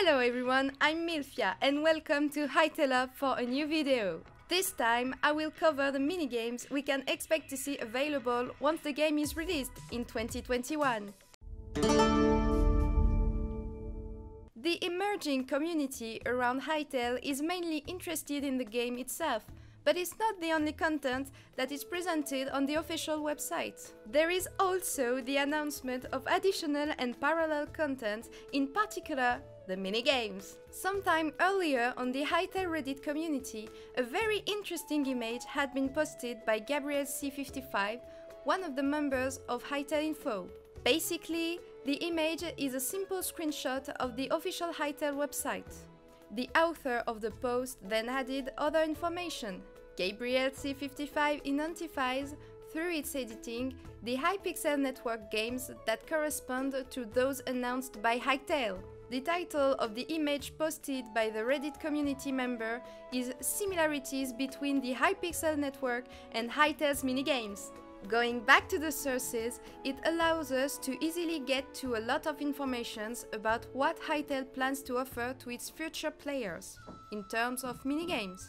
Hello everyone, I'm Milfia and welcome to Hytale UP for a new video. This time I will cover the minigames we can expect to see available once the game is released in 2021. The emerging community around Hytale is mainly interested in the game itself, but it's not the only content that is presented on the official website. There is also the announcement of additional and parallel content, in particular the minigames. Sometime earlier on the Hytale Reddit community, a very interesting image had been posted by Gabriel C55, one of the members of Hytale Info. Basically, the image is a simple screenshot of the official Hytale website. The author of the post then added other information. Gabriel C55 identifies, through its editing, the Hypixel network games that correspond to those announced by Hytale. The title of the image posted by the Reddit community member is Similarities between the Hypixel network and Hytale's minigames. Going back to the sources, it allows us to easily get to a lot of information about what Hytale plans to offer to its future players, in terms of minigames.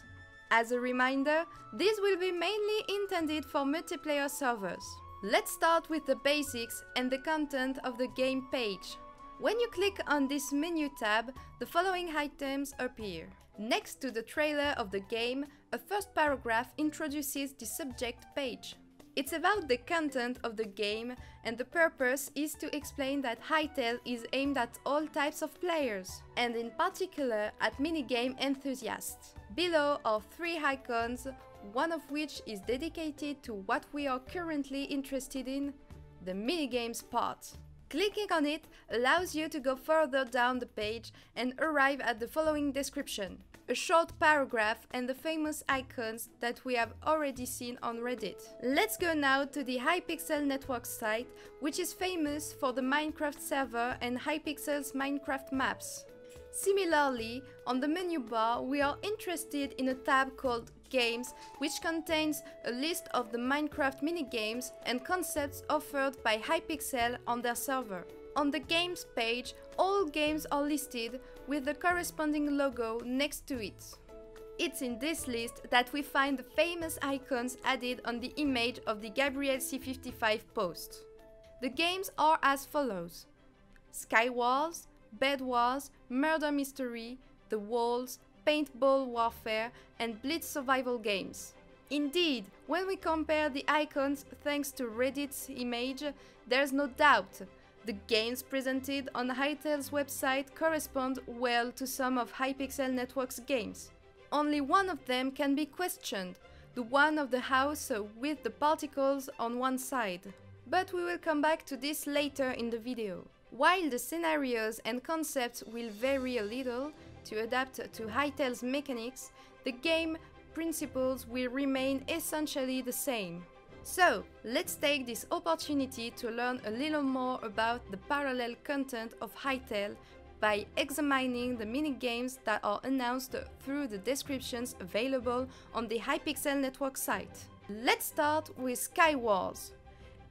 As a reminder, these will be mainly intended for multiplayer servers. Let's start with the basics and the content of the game page. When you click on this menu tab, the following items appear. Next to the trailer of the game, a first paragraph introduces the subject page. It's about the content of the game, and the purpose is to explain that Hytale is aimed at all types of players, and in particular at minigame enthusiasts. Below are 3 icons, one of which is dedicated to what we are currently interested in, the minigames part. Clicking on it allows you to go further down the page and arrive at the following description. A short paragraph and the famous icons that we have already seen on Reddit. Let's go now to the Hypixel network site, which is famous for the Minecraft server and Hypixel's Minecraft maps. Similarly, on the menu bar, we are interested in a tab called Games, which contains a list of the Minecraft minigames and concepts offered by Hypixel on their server. On the Games page, all games are listed with the corresponding logo next to it. It's in this list that we find the famous icons added on the image of the Gabriel C55 post. The games are as follows: Sky Wars, Bed Wars, Murder Mystery, The Walls, Paintball Warfare, and Blitz survival games. Indeed, when we compare the icons thanks to Reddit's image, there's no doubt. The games presented on Hytale's website correspond well to some of Hypixel Network's games. Only one of them can be questioned, the one of the house with the particles on one side. But we will come back to this later in the video. While the scenarios and concepts will vary a little to adapt to Hytale's mechanics, the game principles will remain essentially the same. So, let's take this opportunity to learn a little more about the parallel content of Hytale by examining the minigames that are announced through the descriptions available on the Hypixel network site. Let's start with Sky Wars.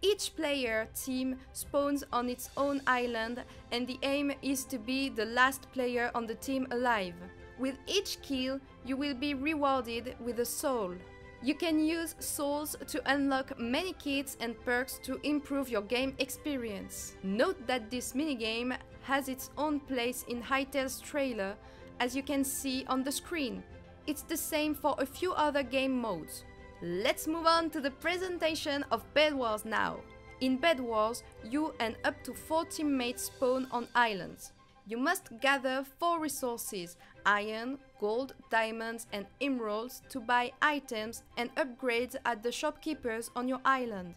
Each player team spawns on its own island, and the aim is to be the last player on the team alive. With each kill, you will be rewarded with a soul. You can use souls to unlock many kits and perks to improve your game experience. Note that this minigame has its own place in Hytale's trailer, as you can see on the screen. It's the same for a few other game modes. Let's move on to the presentation of Bed Wars now. In Bed Wars, you and up to 4 teammates spawn on islands. You must gather 4 resources: iron, gold, diamonds and emeralds to buy items and upgrades at the shopkeepers on your island.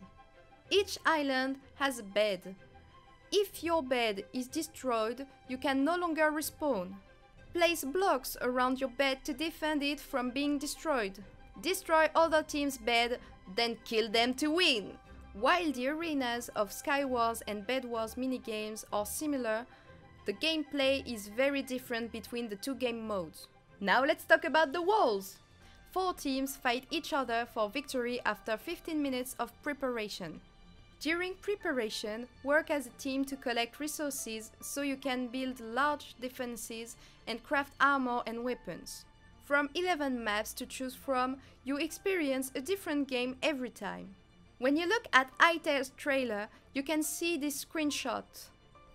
Each island has a bed. If your bed is destroyed, you can no longer respawn. Place blocks around your bed to defend it from being destroyed. Destroy other team's bed, then kill them to win! While the arenas of Sky Wars and Bed Wars minigames are similar, the gameplay is very different between the two game modes. Now let's talk about the walls! 4 teams fight each other for victory after 15 minutes of preparation. During preparation, work as a team to collect resources so you can build large defenses and craft armor and weapons. From 11 maps to choose from, you experience a different game every time. When you look at Hytale's trailer, you can see this screenshot,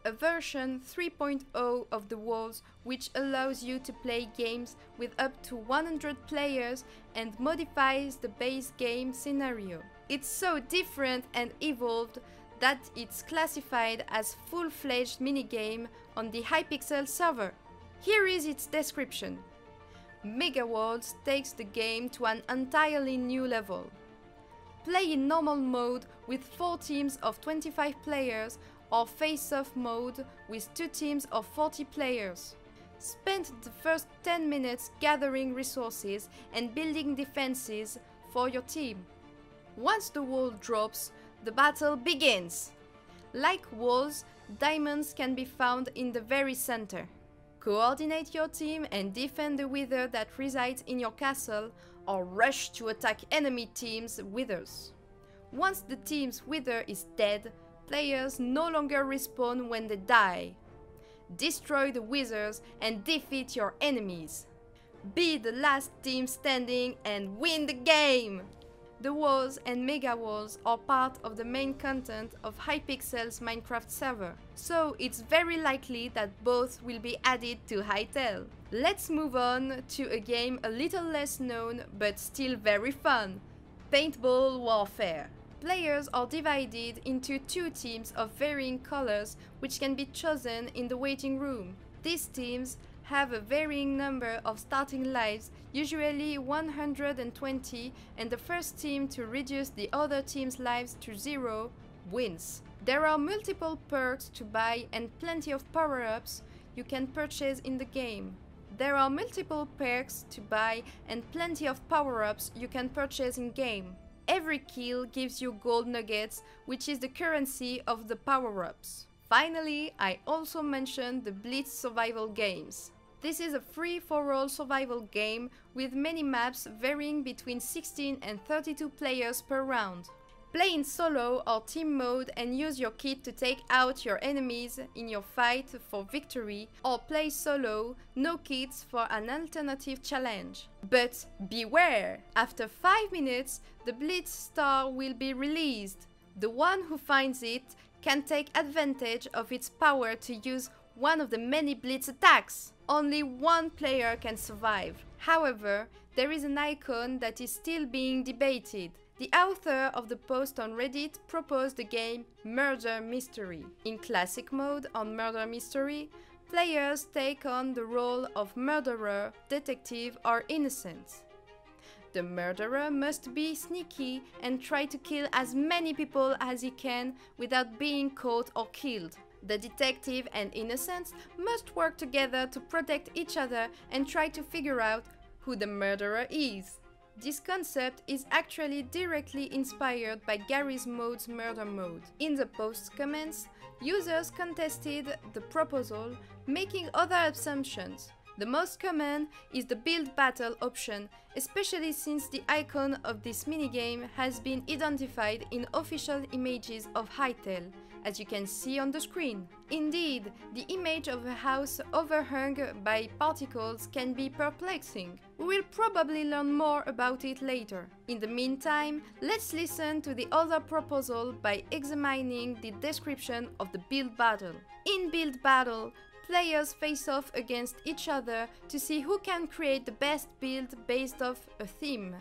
a version 3.0 of the walls, which allows you to play games with up to 100 players and modifies the base game scenario. It's so different and evolved that it's classified as full-fledged minigame on the Hypixel server. Here is its description. Mega Worlds takes the game to an entirely new level. Play in normal mode with 4 teams of 25 players or face-off mode with 2 teams of 40 players. Spend the first 10 minutes gathering resources and building defenses for your team. Once the wall drops, the battle begins. Like walls, diamonds can be found in the very center. Coordinate your team and defend the wither that resides in your castle, or rush to attack enemy teams' withers. Once the team's wither is dead, players no longer respawn when they die. Destroy the withers and defeat your enemies. Be the last team standing and win the game! The walls and mega walls are part of the main content of Hypixel's Minecraft server, so it's very likely that both will be added to Hytale. Let's move on to a game a little less known but still very fun, Paintball Warfare. Players are divided into 2 teams of varying colors which can be chosen in the waiting room. These teams have a varying number of starting lives, usually 120, and the first team to reduce the other team's lives to 0 wins. There are multiple perks to buy and plenty of power-ups you can purchase in the game. There are multiple perks to buy and plenty of power-ups you can purchase in game. Every kill gives you gold nuggets, which is the currency of the power-ups. Finally, I also mentioned the Blitz survival games. This is a free-for-all survival game with many maps varying between 16 and 32 players per round. Play in solo or team mode and use your kit to take out your enemies in your fight for victory, or play solo, no kits for an alternative challenge. But beware! After 5 minutes, the Blitz star will be released. The one who finds it can take advantage of its power to use one of the many Blitz attacks. Only one player can survive. However, there is an icon that is still being debated. The author of the post on Reddit proposed the game Murder Mystery. In classic mode on Murder Mystery, players take on the role of murderer, detective or innocent. The murderer must be sneaky and try to kill as many people as he can without being caught or killed. The detective and innocents must work together to protect each other and try to figure out who the murderer is. This concept is actually directly inspired by Garry's Mode's murder mode. In the post's comments, users contested the proposal, making other assumptions. The most common is the build battle option, especially since the icon of this minigame has been identified in official images of Hytale, as you can see on the screen. Indeed, the image of a house overhung by particles can be perplexing. We will probably learn more about it later. In the meantime, let's listen to the other proposal by examining the description of the build battle. In build battle, players face off against each other to see who can create the best build based off a theme.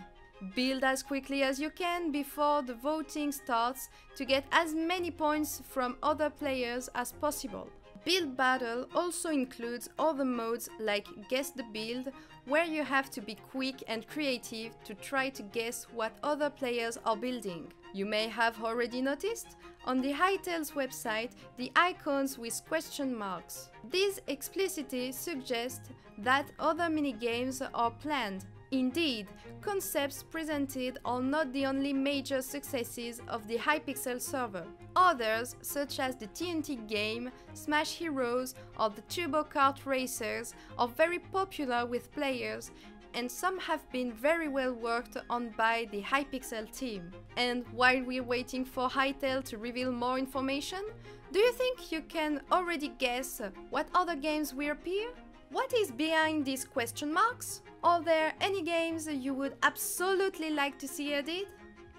Build as quickly as you can before the voting starts to get as many points from other players as possible. Build battle also includes other modes like Guess the Build, where you have to be quick and creative to try to guess what other players are building. You may have already noticed on the Hytale's website the icons with question marks. These explicitly suggest that other minigames are planned. Indeed, concepts presented are not the only major successes of the Hypixel server. Others, such as the TNT game, Smash Heroes or the Turbo Kart Racers, are very popular with players, and some have been very well worked on by the Hypixel team. And while we're waiting for Hytale to reveal more information, do you think you can already guess what other games will appear? What is behind these question marks? Are there any games you would absolutely like to see added?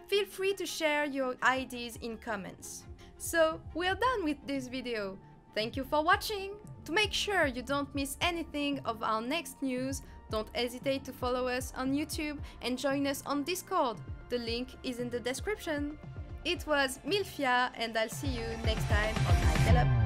Feel free to share your ideas in comments. So, we're done with this video. Thank you for watching! To make sure you don't miss anything of our next news, don't hesitate to follow us on YouTube and join us on Discord. The link is in the description. It was Milfia, and I'll see you next time on Hytale UP.